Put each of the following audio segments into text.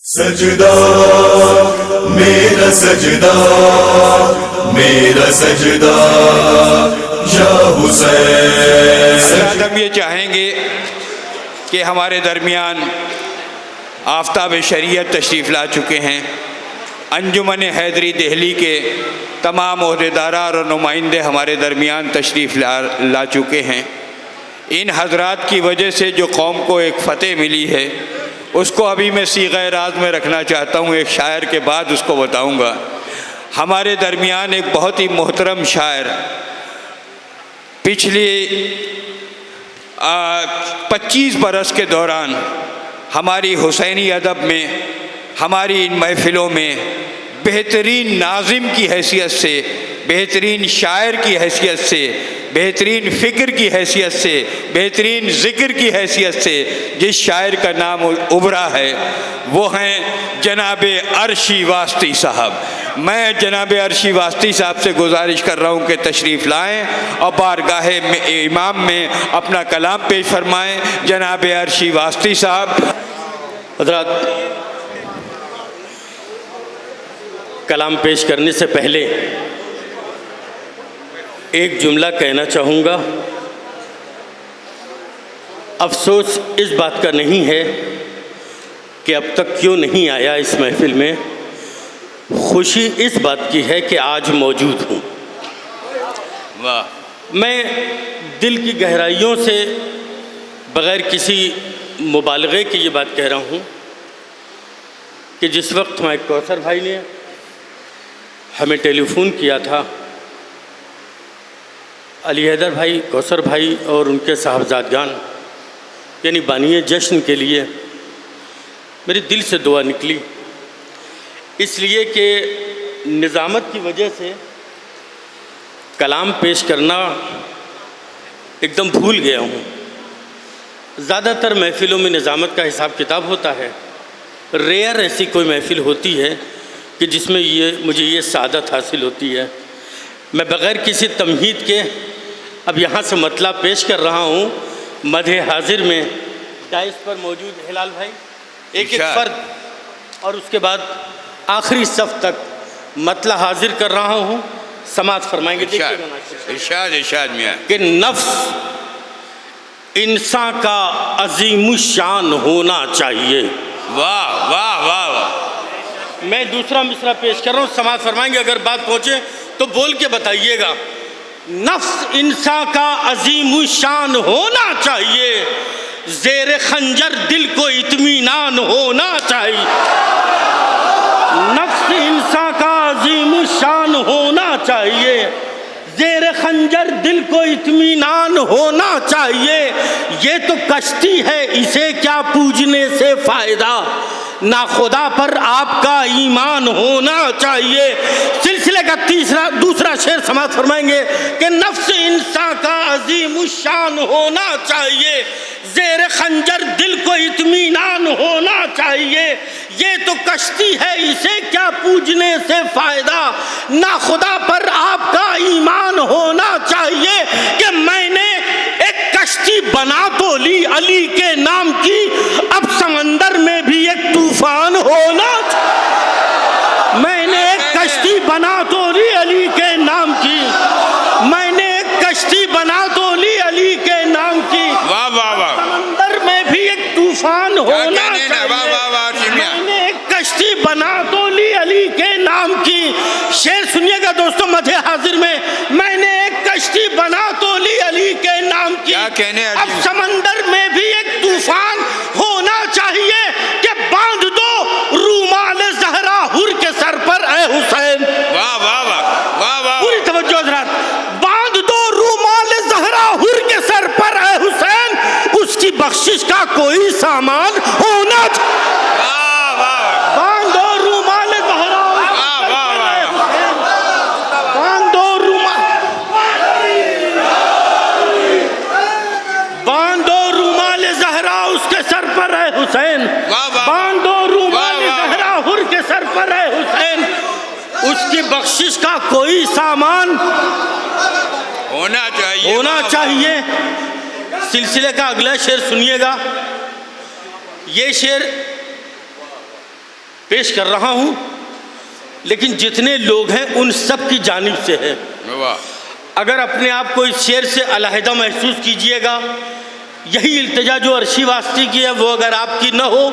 سجدہ میرا سجدہ میرا سجدہ یا حسین۔ ہم یہ چاہیں گے کہ ہمارے درمیان آفتاب شریعت تشریف لا چکے ہیں، انجمن حیدری دہلی کے تمام عہدیداران اور نمائندے ہمارے درمیان تشریف لا چکے ہیں۔ ان حضرات کی وجہ سے جو قوم کو ایک فتح ملی ہے اس کو ابھی میں صیغہ راز میں رکھنا چاہتا ہوں، ایک شاعر کے بعد اس کو بتاؤں گا۔ ہمارے درمیان ایک بہت ہی محترم شاعر پچھلی 25 برس کے دوران ہماری حسینی ادب میں، ہماری ان محفلوں میں بہترین ناظم کی حیثیت سے، بہترین شاعر کی حیثیت سے، بہترین فکر کی حیثیت سے، بہترین ذکر کی حیثیت سے جس شاعر کا نام ابھرا ہے وہ ہیں جناب عرشی واسطی صاحب۔ میں جناب عرشی واسطی صاحب سے گزارش کر رہا ہوں کہ تشریف لائیں اور بارگاہ امام میں اپنا کلام پیش فرمائیں۔ جناب عرشی واسطی صاحب۔ حضرات، کلام پیش کرنے سے پہلے ایک جملہ کہنا چاہوں گا۔ افسوس اس بات کا نہیں ہے کہ اب تک کیوں نہیں آیا اس محفل میں، خوشی اس بات کی ہے کہ آج موجود ہوں۔ واہ! میں دل کی گہرائیوں سے بغیر کسی مبالغے کی یہ بات کہہ رہا ہوں کہ جس وقت ہمارے کوثر بھائی نے ہمیں ٹیلی فون کیا تھا، علی حیدر بھائی، کوثر بھائی اور ان کے صاحبزادگان یعنی بانی جشن کے لیے میری دل سے دعا نکلی، اس لیے کہ نظامت کی وجہ سے کلام پیش کرنا ایک دم بھول گیا ہوں۔ زیادہ تر محفلوں میں نظامت کا حساب کتاب ہوتا ہے، ریئر ایسی کوئی محفل ہوتی ہے کہ جس میں مجھے یہ سعادت حاصل ہوتی ہے۔ میں بغیر کسی تمہید کے اب یہاں سے مطلب پیش کر رہا ہوں۔ مدح حاضر میں ڈائس پر موجود ہلال بھائی ایک ایک فرد اور اس کے بعد آخری صف تک مطلب حاضر کر رہا ہوں، سماعت فرمائیں گے۔ ارشاد میاں کہ نفس انسان کا عظیم الشان ہونا چاہیے۔ واہ واہ واہ واہ! میں دوسرا مصرع پیش کر رہا ہوں، سماعت فرمائیں گے۔ اگر بات پہنچے تو بول کے بتائیے گا۔ نفس انسان کا عظیم الشان ہونا چاہیے، زیر خنجر دل کو اطمینان ہونا چاہیے۔ نفس انسان کا عظیم الشان ہونا چاہیے، زیر خنجر دل کو اطمینان ہونا چاہیے۔ یہ تو کشتی ہے، اسے کیا پوجنے سے فائدہ، نہ خدا پر آپ کا ایمان ہونا چاہیے۔ سلسلے کا دوسرا شعر سماعت فرمائیں گے کہ نفس انسان کا عظیم الشان ہونا چاہیے، زیر خنجر دل کو اطمینان ہونا چاہیے۔ یہ تو کشتی ہے، اسے کیا پوجنے سے فائدہ، نہ خدا پر آپ کا ایمان ہونا چاہیے۔ کہ میں نے ایک کشتی بنا تو لی علی کے نام کی، اب سمندر میں بھی ایک طوفان ہونا چاہیے۔ میں نے ایک کشتی بنا تو لی علی کے نام کی، میں نے ایک کشتی بنا تو لی علی کے نام کی، واہ واہ واہ! سمندر میں بھی ایک طوفان ہونا چاہیے۔ میں نے ایک کشتی بنا تو لی علی کے نام کی۔ شعر سنیے گا دوستو مدح حاضر میں نے ایک کشتی بنا تو لی علی کے نام کی، اب سمندر میں بھی ایک طوفان ہونا چاہیے۔ کہ باندھ دو رومال زہرا حر کے سر پر اے حسین۔ واہ واہ واہ واہ واہ! پوری توجہ حضرات، باندھ دو رومال زہرا حر کے سر پر اے حسین، اس کی بخشش کا کوئی سامان ہونا چاہیے۔ باندھ دو رومال زہرا باندھ دو رومال، باندھ دو رومال زہرا اس کے سر پر اے حسین، باندھ دو رومال زہرا حر کے سر پر اے حسین، اس کی بخشش کا کوئی سامان ہونا چاہیے۔ سلسلے کا اگلا شعر سنیے گا۔ یہ شعر پیش کر رہا ہوں، لیکن جتنے لوگ ہیں ان سب کی جانب سے ہے۔ اگر اپنے آپ کو اس شعر سے علیحدہ محسوس کیجئے گا، یہی التجا جو عرشی واسطی کی ہے وہ اگر آپ کی نہ ہو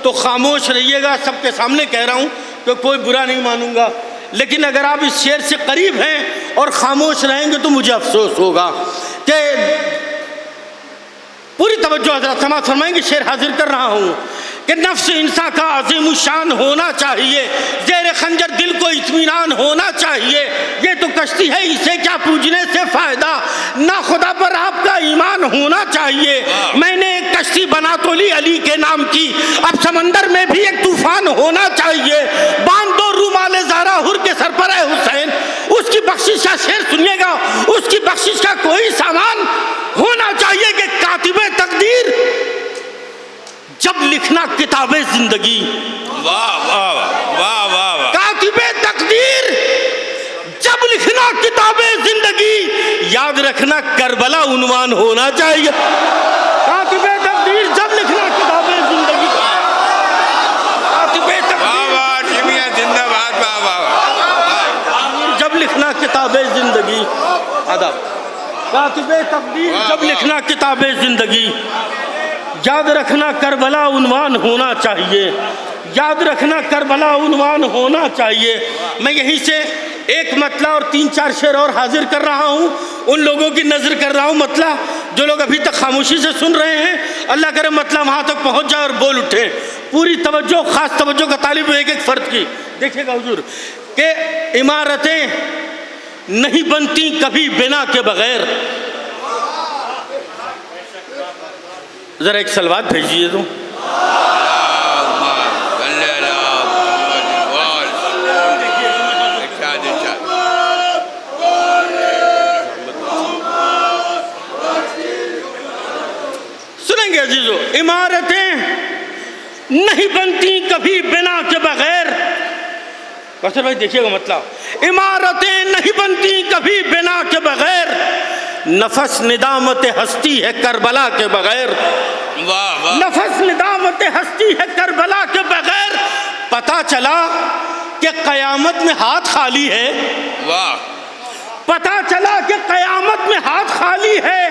تو خاموش رہیے گا۔ سب کے سامنے کہہ رہا ہوں کہ کوئی برا نہیں مانوں گا، لیکن اگر آپ اس شعر سے قریب ہیں اور خاموش رہیں گے تو مجھے افسوس ہوگا۔ کہ پوری توجہ حضرات سماعت فرمائیں گے، شعر حاضر کر رہا ہوں کہ نفس انسان کا عظیم الشان ہونا چاہیے، زیر خنجر دل کو اطمینان ہونا چاہیے، یہ تو کشتی ہے اسے کیا پوجنے سے فائدہ، نہ خدا پر آپ کا ایمان ہونا چاہیے۔ میں نے ایک کشتی بنا تو لی علی کے نام کی، اب سمندر میں بھی ایک طوفان ہونا چاہیے، باندھ دو رومال زہرا حر کے سر پر اے حسین، اس کی بخشش کا شعر سنیے گا، اس کی بخشش کا کوئی سامان ہونا چاہیے کہ کاتب تقدیر جب لکھنا کتاب زندگی، واہ واہ واہ واہ واہ، کاتب تقدیر جب لکھنا کتاب زندگی، یاد رکھنا کربلا عنوان ہونا چاہیے۔ کاتب تقدیر جب لکھنا کتاب زندگی، کاتب تقدیر زندہ باد، واہ واہ، جب لکھنا کتاب زندگی، آداب، کاتب تقدیر جب لکھنا کتاب زندگی، یاد رکھنا کربلا عنوان ہونا چاہیے، یاد رکھنا کربلا عنوان ہونا چاہیے۔ میں یہیں سے ایک مطلع اور 3-4 شعر اور حاضر کر رہا ہوں، ان لوگوں کی نظر کر رہا ہوں مطلع جو لوگ ابھی تک خاموشی سے سن رہے ہیں، اللہ کرے مطلع وہاں تک پہنچ جائے اور بول اٹھے۔ پوری توجہ، خاص توجہ کا طالب ہے ایک ایک فرد کی۔ دیکھیے گا حضور کہ عمارتیں نہیں بنتی کبھی بنا کے بغیر۔ ذرا ایک سلوات بھیجیے تو۔ سنیں گے عزیزو، عمارتیں نہیں بنتی کبھی بنا کے بغیر۔ کوثر بھائی دیکھیے گا مطلب، عمارتیں نہیں بنتی کبھی بنا کے بغیر، نفس ندامت ہستی ہے کربلا کے بغیر، نفس ندامت ہستی ہے کربلا کے بغیر۔ پتہ چلا کہ قیامت میں ہاتھ خالی ہے، پتہ چلا کہ قیامت میں ہاتھ خالی ہے،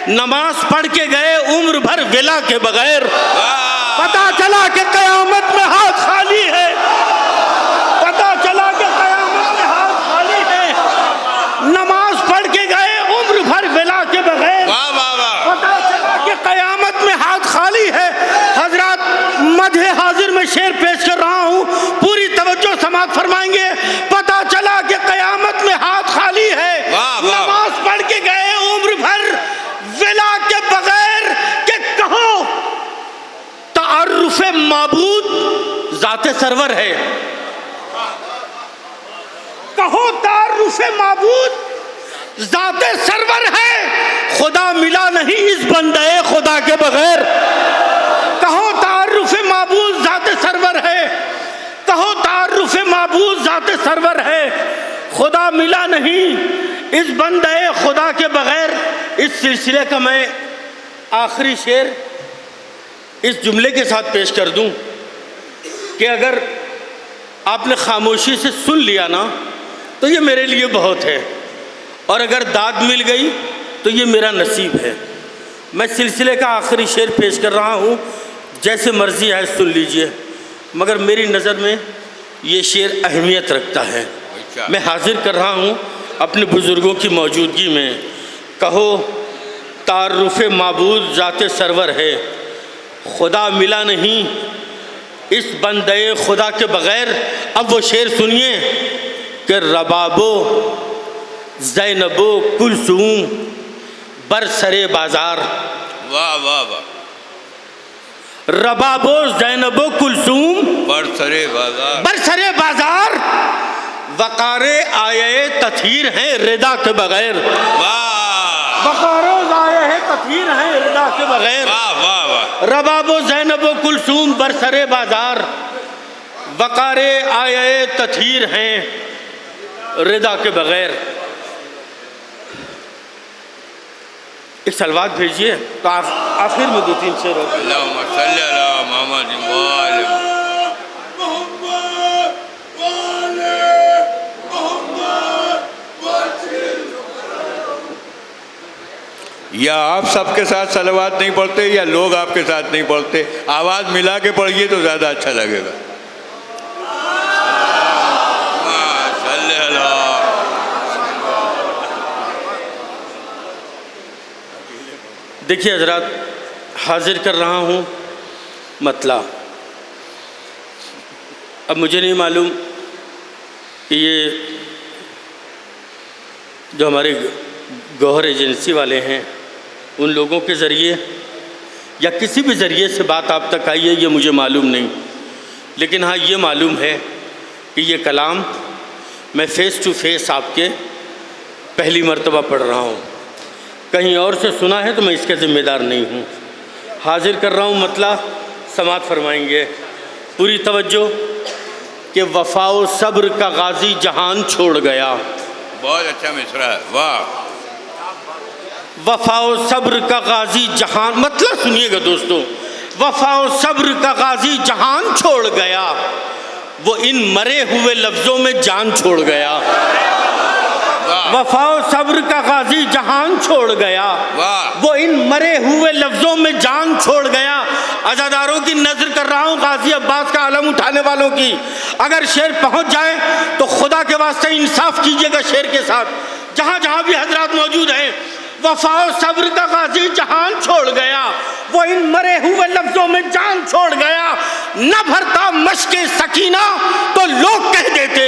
نماز پڑھ کے گئے عمر بھر ولا کے بغیر۔ پتہ چلا کہ قیامت میں ہاتھ خالی ہے، پتہ چلا کہ قیامت میں ہاتھ خالی ہے، نماز پڑھ کے گئے عمر بھر ولا کے بغیر۔ پتہ چلا کہ قیامت میں ہاتھ خالی ہے۔ حضرات مدح حاضر میں شعر پیش کر رہا ہوں، پوری توجہ سماعت فرمائیں گے۔ پتہ چلا کہ قیامت میں ہاتھ خالی ہے، نماز پڑھ کے گئے عمر بھر ولا کے بغیر۔ کہ کہو تعارف معبود ذات سرور ہے، کہو تعارف معبود ذات سرور ہے، خدا ملا نہیں اس بندے خدا کے بغیر۔ کہو تعارف معبود ذات سرور ہے، کہو تعارف معبود ذات سرور ہے، خدا ملا نہیں اس بندے خدا کے بغیر۔ اس سلسلے کا میں آخری شعر اس جملے کے ساتھ پیش کر دوں کہ اگر آپ نے خاموشی سے سن لیا نا تو یہ میرے لیے بہت ہے، اور اگر داد مل گئی تو یہ میرا نصیب ہے۔ میں سلسلے کا آخری شعر پیش کر رہا ہوں، جیسے مرضی ہے سن لیجئے، مگر میری نظر میں یہ شعر اہمیت رکھتا ہے۔ میں حاضر کر رہا ہوں اپنے بزرگوں کی موجودگی میں۔ کہو تعارف معبود ذات سرور ہے، خدا ملا نہیں اس بندے خدا کے بغیر۔ اب وہ شعر سنیے کہ ربابو زینبو کلثوم برسرے بازار، واہ واہ واہ، ربابو زینبو کلثوم برسرے بازار، برسرے بازار، وقار آیے تطہیر ہیں ردا کے بغیر۔ واہ وقار آیے تطہیر ہیں ردا کے بغیر۔ واہ واہ واہ، رباب و زینب و کلثوم برسرے بازار، وقار آیے تطہیر ہیں ردا کے بغیر۔ ایک سلوات بھیجیے تو آخر میں 2-3 شعر ہوتے ہیں۔ اللہم صلی علی محمد و آل محمد۔ یا آپ سب کے ساتھ صلوات نہیں پڑھتے یا لوگ آپ کے ساتھ نہیں پڑھتے، آواز ملا کے پڑھیے تو زیادہ اچھا لگے گا۔ دیکھیے حضرات، حاضر کر رہا ہوں مطلع۔ اب مجھے نہیں معلوم کہ یہ جو ہمارے گوہر ایجنسی والے ہیں ان لوگوں کے ذریعے یا کسی بھی ذریعے سے بات آپ تک آئی ہے، یہ مجھے معلوم نہیں، لیکن ہاں یہ معلوم ہے کہ یہ کلام میں فیس ٹو فیس آپ کے پہلی مرتبہ پڑھ رہا ہوں، کہیں اور سے سنا ہے تو میں اس کا ذمہ دار نہیں ہوں۔ حاضر کر رہا ہوں مطلع، سماعت فرمائیں گے، پوری توجہ۔ کہ وفا و صبر کا غازی جہان چھوڑ گیا۔ بہت اچھا مصرع ہے، واہ۔ وفا و صبر کا غازی جہان، مطلب سنیے گا دوستو، وفا و صبر کا غازی جہان چھوڑ گیا، وہ ان مرے ہوئے لفظوں میں جان چھوڑ گیا۔ وفا و صبر کا غازی جہان چھوڑ گیا، وہ ان مرے ہوئے لفظوں میں جان چھوڑ گیا۔ عزاداروں کی نظر کر رہا ہوں، غازی عباس کا علم اٹھانے والوں کی، اگر شعر پہنچ جائے تو خدا کے واسطے انصاف کیجئے گا شعر کے ساتھ، جہاں جہاں بھی حضرات موجود ہیں۔ وفا و صبر کا غازی جہان چھوڑ گیا، وہ ان مرے ہوئے لفظوں میں جان چھوڑ گیا، نہ بھرتا مشق سکینہ تو لوگ کہہ دیتے،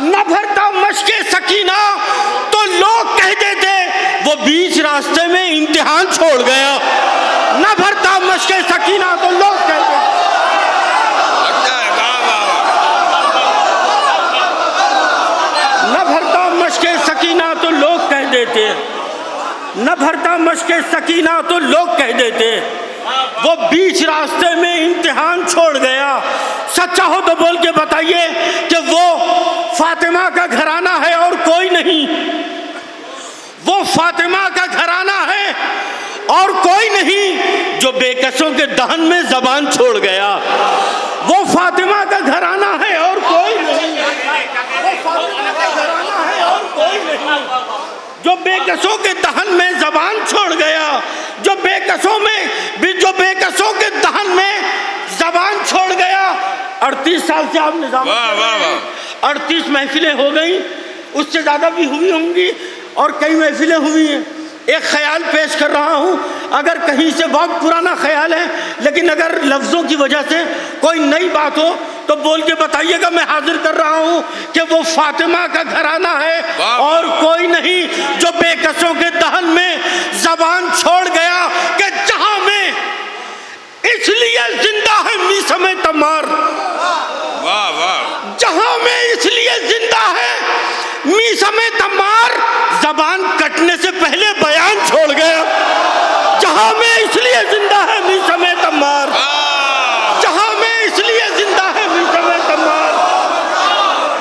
نہ بھرتا مشق سکینہ تو لوگ کہہ دیتے، وہ بیچ راستے میں امتحان چھوڑ گیا۔ نہ بھرتا مشق سکینہ تو لوگ کہہ دیتے، نہ بھرتا مشق سکینہ تو لوگ کہہ دیتے، نہ بھرتا مشق سکینہ تو لوگ کہہ دیتے، وہ بیچ راستے میں امتحان چھوڑ گیا۔ سچا ہو تو بول کے بتائیے کہ وہ فاطمہ کا گھرانہ ہے اور کوئی نہیں، وہ فاطمہ کا گھرانہ ہے اور کوئی نہیں، جو بے کسوں کے دہن میں زبان چھوڑ گیا۔ وہ فاطمہ کا گھرانہ ہے اور کوئی نہیں، وہ فاطمہ کا گھرانہ ہے اور کوئی نہیں، جو بے کسوں کے دہن میں زبان چھوڑ گیا، جو بے کسوں کے دہن میں زبان چھوڑ گیا۔ 38 سال سے آپ نظام 38 محفلیں ہو گئیں، اس سے زیادہ بھی ہوئی ہوں گی اور کئی محفلیں ہوئی ہیں۔ ایک خیال پیش کر رہا ہوں، اگر کہیں سے بہت پرانا خیال ہے لیکن اگر لفظوں کی وجہ سے کوئی نئی بات ہو تو بول کے بتائیے گا۔ میں حاضر کر رہا ہوں کہ وہ فاطمہ کا گھرانہ ہے اور کوئی نہیں، جو بے کسوں کے دہن میں زبان چھوڑ گیا، کہ جہاں میں اس لیے زندہ ہے میثم تمار، جہاں میں اس لیے زندہ ہے میثم تمار، زبان کٹنے سے پہلے بیان چھوڑ گیا۔ جہاں میں اس لیے زندہ ہے میثم تمار، جہاں میں اس لیے زندہ ہے میثم تمار،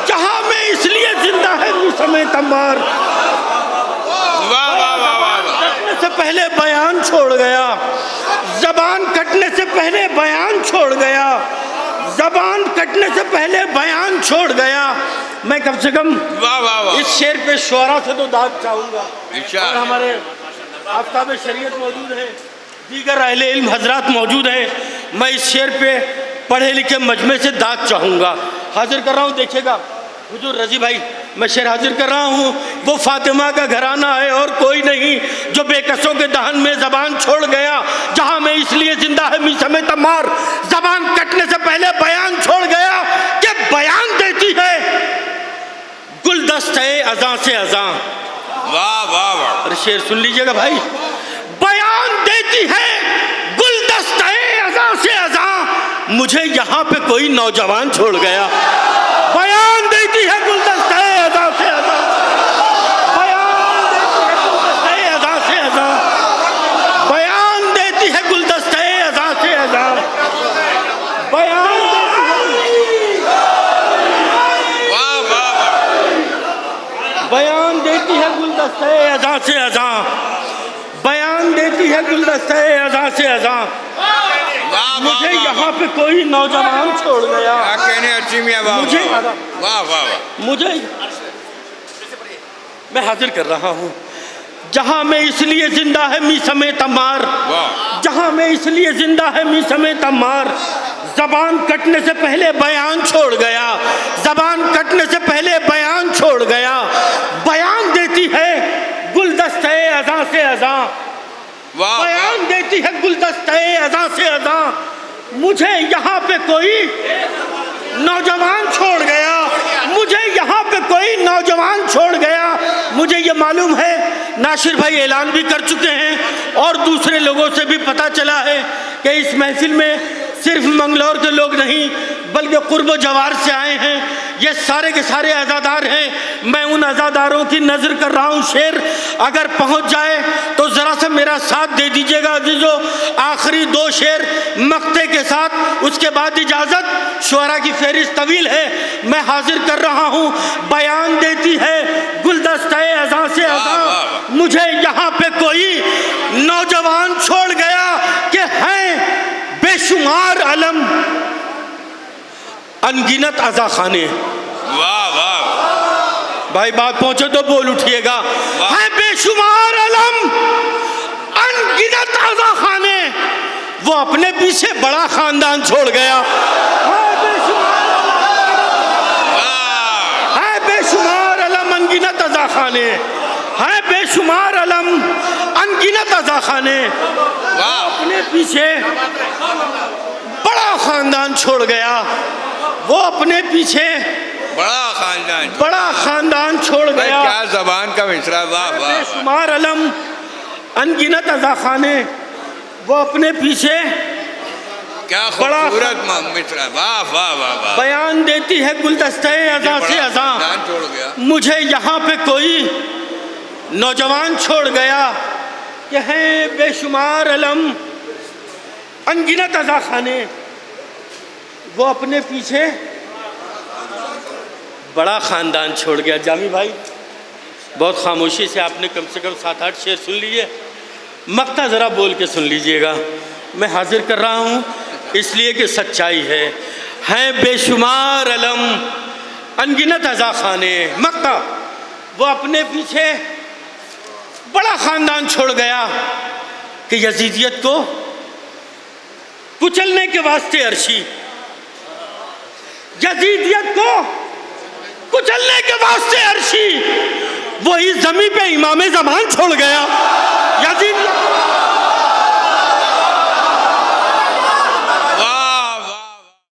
جہاں میں اس لیے زندہ ہے میثم تمار، کٹنے سے پہلے بیان چھوڑ گیا، زبان کٹنے سے پہلے بیان چھوڑ گیا، زبان کٹنے سے پہلے بیان چھوڑ گیا۔ میں کم سے کم اس شعر پہ شعراء سے تو داد چاہوں گا، اور ہمارے آفتاب شریعت موجود ہیں، دیگر اہل علم حضرات موجود ہیں، میں اس شعر پہ پڑھے لکھے مجمع سے داد چاہوں گا۔ حاضر کر رہا ہوں، دیکھے گا حضور رضی بھائی، میں شعر حاضر کر رہا ہوں۔ وہ فاطمہ کا گھرانہ ہے اور کوئی نہیں، جو بے کسوں کے دہن میں زبان چھوڑ گیا، جہاں میں اس لیے زندہ ہے میثم تمار، زبان کٹنے سے پہلے بیان چھوڑ گیا، کہ بیان دیتی ہے گلدستہ اذاں سے اذاں۔ اور شعر سن لیجئے گا بھائی، بیان دیتی ہے گلدستہ اذاں سے اذاں، مجھے یہاں پہ کوئی نوجوان چھوڑ گیا۔ بیان دیتی ہے گلدستہ اذاں سے اذاں، بیان دیتی ہے گلدستہ اذاں سے اذاں، بیان دیتی ہے گلدستہ اذاں سے اذاں، بیان دیتی ہے گلدستہ اذاں سے اذاں، مجھے یہاں پہ کوئی نوجوان چھوڑ گیا۔ مجھے میں حاضر کر رہا ہوں جہاں میں اس لیے زندہ ہے می سمیت مار، واہ جہاں میں اس لیے زندہ ہے می سمیت مار، زبان کٹنے سے پہلے بیان چھوڑ گیا، زبان کٹنے سے پہلے بیان چھوڑ گیا، بیان دیتی ہے گلدستہ اذاں سے اذاں، واہ بیان دیتی ہے گلدستہ اذاں سے اذاں، مجھے یہاں پہ کوئی نوجوان چھوڑ گیا، مجھے یہاں پہ کوئی نوجوان چھوڑ گیا۔ مجھے یہ معلوم ہے ناصر بھائی اعلان بھی کر چکے ہیں اور دوسرے لوگوں سے بھی پتہ چلا ہے کہ اس محفل میں صرف منگلور کے لوگ نہیں بلکہ قرب و جوار سے آئے ہیں، یہ سارے کے سارے عزادار ہیں۔ میں ان عزاداروں کی نظر کر رہا ہوں، شعر اگر پہنچ جائے تو ذرا سا میرا ساتھ دے دیجئے گا عزیزو۔ آخری 2 شعر مقطع کے ساتھ، اس کے بعد اجازت، شعراء کی فہرست طویل ہے، میں حاضر کر رہا ہوں۔ بیان دیتی ہے گلدستہ اذاں سے اذاں، مجھے یہاں پہ کوئی نوجوان چھوڑ گیا کہ ہیں بے شمار علم انگنت عزا خانے۔ واہ واہ بھائی بات پہنچے تو بول اٹھیے گا، ہیں بے شمار علم انگنت عزا خانے، وہ اپنے پیچھے بڑا خاندان چھوڑ گیا۔ ہیں بے شمار علم انگنت عزا خانے، ہیں بے شمار علم انگنت عزا خانے، واہ اپنے پیچھے بڑا خاندان چھوڑ گیا، وہ اپنے پیچھے بڑا خاندان چھوڑ گیا۔ کیا زبان کا مصرع، واہ بے واہ شمار علم انگنت عزا خانے، وہ اپنے پیچھے کیا بڑا خوبصورت مصرع، واہ واہ واہ واہ بیان دیتی ہے گلدستہ اذاں سے اذاں، خاندان چھوڑ گیا۔ مجھے یہاں پہ کوئی نوجوان چھوڑ گیا کہ ہیں بے شمار علم انگنت عزا خانے، وہ اپنے پیچھے بڑا خاندان چھوڑ گیا۔ جامی بھائی بہت خاموشی سے آپ نے کم سے کم 7-8 شعر سن لیے، مقطع ذرا بول کے سن لیجئے گا۔ میں حاضر کر رہا ہوں اس لیے کہ سچائی ہے۔ ہیں بے شمار علم انگنت عزا خانے، مقطع، وہ اپنے پیچھے بڑا خاندان چھوڑ گیا کہ یزیدیت کو کچلنے کے واسطے عرشی، یزیدیت کو کچلنے کے واسطے عرشی، وہی زمین پہ امام زمان چھوڑ گیا۔ یزیدیت